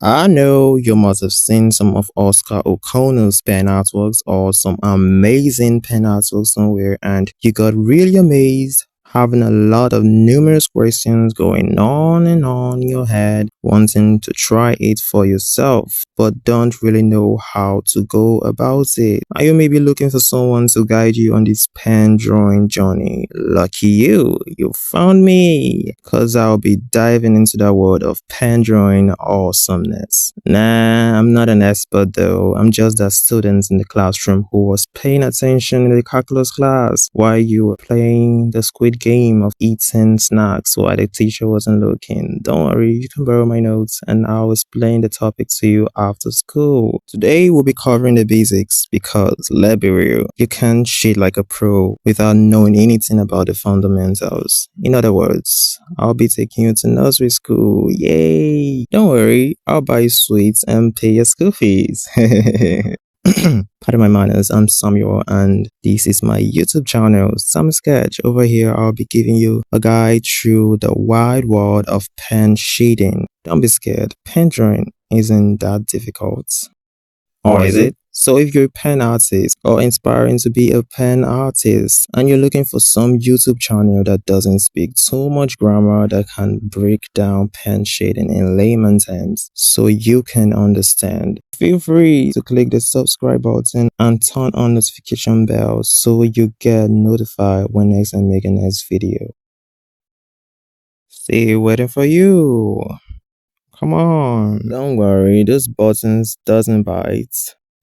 I know you must have seen some of Oscar O'Connell's pen artworks or some amazing pen artworks somewhere, and you got really amazed, having a lot of numerous questions going on and on in your head, wanting to try it for yourself, but don't really know how to go about it. Are you maybe looking for someone to guide you on this pen drawing journey? Lucky you found me, cause I'll be diving into the world of pen drawing awesomeness. Nah, I'm not an expert though. I'm just that student in the classroom who was paying attention in the calculus class while you were playing the Squid Game of eating snacks while the teacher wasn't looking. Don't worry, you can borrow my notes and I'll explain the topic to you after school. Today we'll be covering the basics because, let's be real, you can't shade like a pro without knowing anything about the fundamentals. In other words, I'll be taking you to nursery school. Yay! Don't worry, I'll buy you sweets and pay your school fees. Pardon my manners, I'm Samuel and this is my YouTube channel, Sam Sketch. Over here, I'll be giving you a guide through the wide world of pen shading. Don't be scared, pen drawing isn't that difficult. Or is it? So if you're a pen artist or inspiring to be a pen artist and you're looking for some YouTube channel that doesn't speak too much grammar that can break down pen shading in layman terms so you can understand, feel free to click the subscribe button and turn on notification bell so you get notified when next I make a next video. Stay waiting for you. Come on, don't worry, those buttons doesn't bite.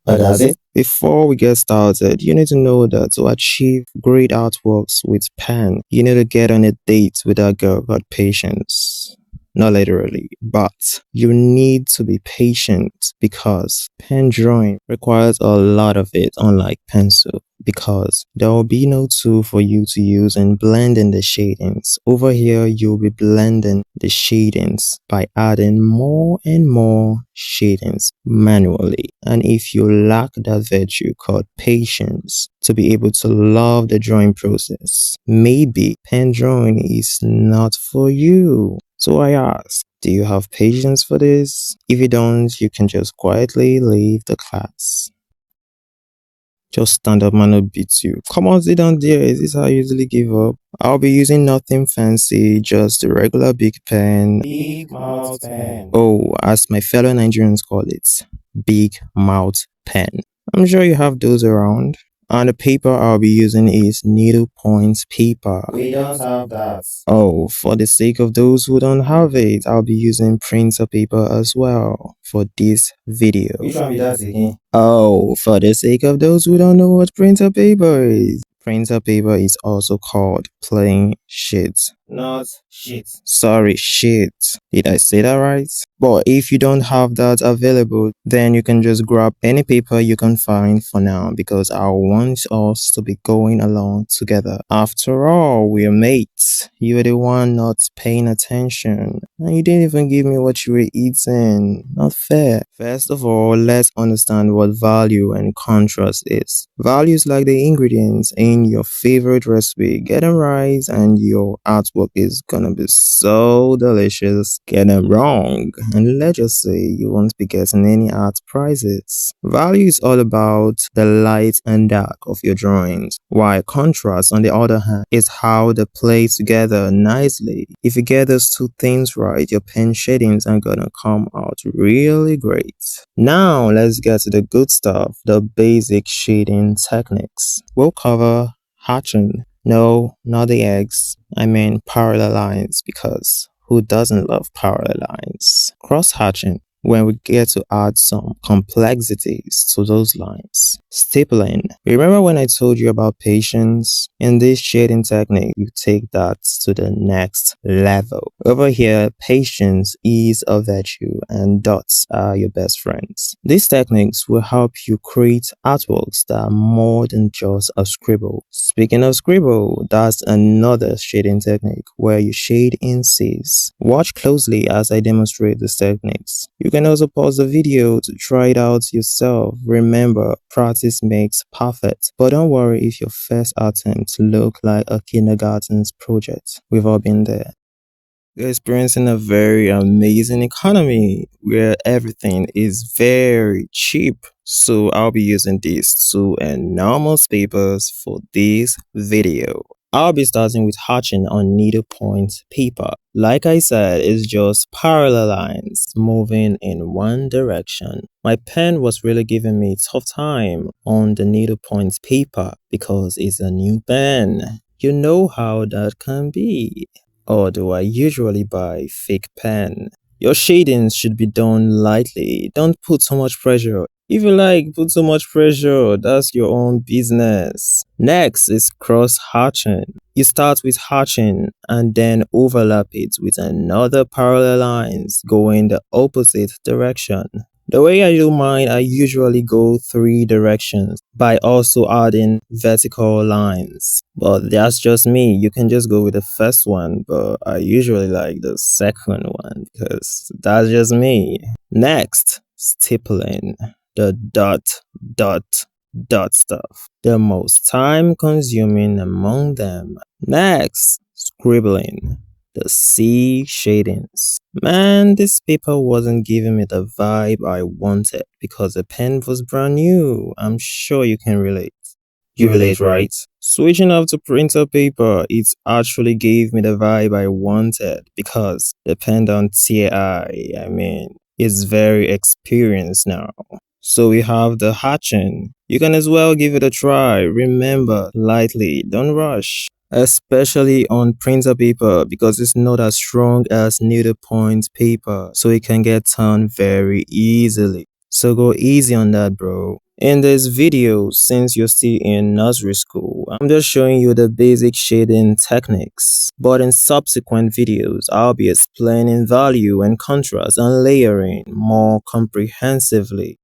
But does it? Before we get started, you need to know that to achieve great artworks with pen, you need to get on a date with that girl called Patience. Not literally, but you need to be patient because pen drawing requires a lot of it, unlike pencil, because there will be no tool for you to use in blending the shadings. Over here, you'll be blending the shadings by adding more and more shadings manually. And if you lack that virtue called patience to be able to love the drawing process, maybe pen drawing is not for you. So I ask, do you have patience for this? If you don't, you can just quietly leave the class. Just stand up, man, I'll beat you. Come on, sit down there. Is this how I usually give up? I'll be using nothing fancy, just the regular big pen. Big mouth pen. Oh, as my fellow Nigerians call it, big mouth pen. I'm sure you have those around. And the paper I'll be using is needlepoint paper. We don't have that. Oh, for the sake of those who don't have it, I'll be using printer paper as well for this video. Which one be that again? Oh, for the sake of those who don't know what printer paper is. Printer paper is also called plain sheet. Not sheet. Sorry, sheet. Did I say that right? But if you don't have that available, then you can just grab any paper you can find for now because I want us to be going along together. After all, we're mates. You were the one not paying attention. And you didn't even give me what you were eating. Not fair. First of all, let's understand what value and contrast is. Value is like the ingredients in your favorite recipe. Get them right and your artwork is gonna be so delicious. Get them wrong and let's just say you won't be getting any art prizes. Value is all about the light and dark of your drawings, while contrast, on the other hand, is how they play together nicely. If you get those two things right, your pen shadings are gonna come out really great. Now let's get to the good stuff, the basic shading techniques. We'll cover hatching. No, not the eggs. I mean parallel lines, because who doesn't love parallel lines? Cross-hatching, when we get to add some complexities to those lines. Stippling. Remember when I told you about patience? In this shading technique, you take that to the next level. Over here, patience is a virtue and dots are your best friends. These techniques will help you create artworks that are more than just a scribble. Speaking of scribble, that's another shading technique where you shade in Cs. Watch closely as I demonstrate these techniques. You can also pause the video to try it out yourself. Remember, practice makes perfect. But don't worry if your first attempt look like a kindergarten's project. We've all been there. We're experiencing a very amazing economy where everything is very cheap. So I'll be using these two enormous papers for this video. I'll be starting with hatching on needlepoint paper. Like I said, it's just parallel lines moving in one direction. My pen was really giving me a tough time on the needlepoint paper because it's a new pen. You know how that can be. Or do I usually buy fake pen? Your shadings should be done lightly. Don't put so much pressure. If you like, put so much pressure. That's your own business. Next is cross hatching. You start with hatching and then overlap it with another parallel lines going the opposite direction. The way I do mine, I usually go three directions by also adding vertical lines. But that's just me. You can just go with the first one, but I usually like the second one because that's just me. Next, stippling. The dot, dot stuff. The most time consuming among them. Next, scribbling. The C shadings. Man, this paper wasn't giving me the vibe I wanted because the pen was brand new. I'm sure you can relate. You relate, right? Switching off to printer paper, it actually gave me the vibe I wanted because the pen don't tear I mean, it's very experienced now. So we have the hatching. You can as well give it a try. Remember, lightly, don't rush. Especially on printer paper because it's not as strong as needlepoint paper, so it can get torn very easily. So go easy on that, bro. In this video, since you're still in nursery school, I'm just showing you the basic shading techniques. But in subsequent videos, I'll be explaining value and contrast and layering more comprehensively.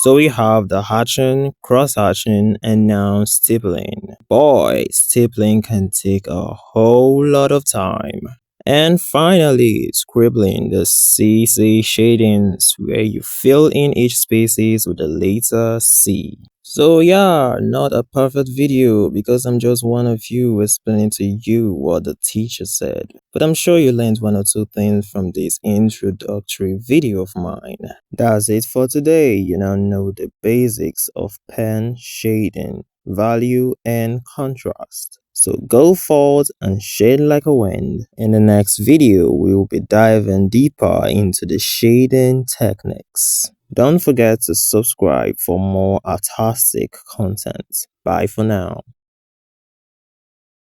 So we have the hatching, cross-hatching, and now stippling. Boy, stippling can take a whole lot of time. And finally, scribbling the CC shadings where you fill in each spaces with the letter C. So yeah, not a perfect video because I'm just one of you explaining to you what the teacher said. But I'm sure you learned one or two things from this introductory video of mine. That's it for today. You now know the basics of pen shading, value, and contrast. So go forth and shade like a wind. In the next video, we will be diving deeper into the shading techniques. Don't forget to subscribe for more artistic content. Bye for now.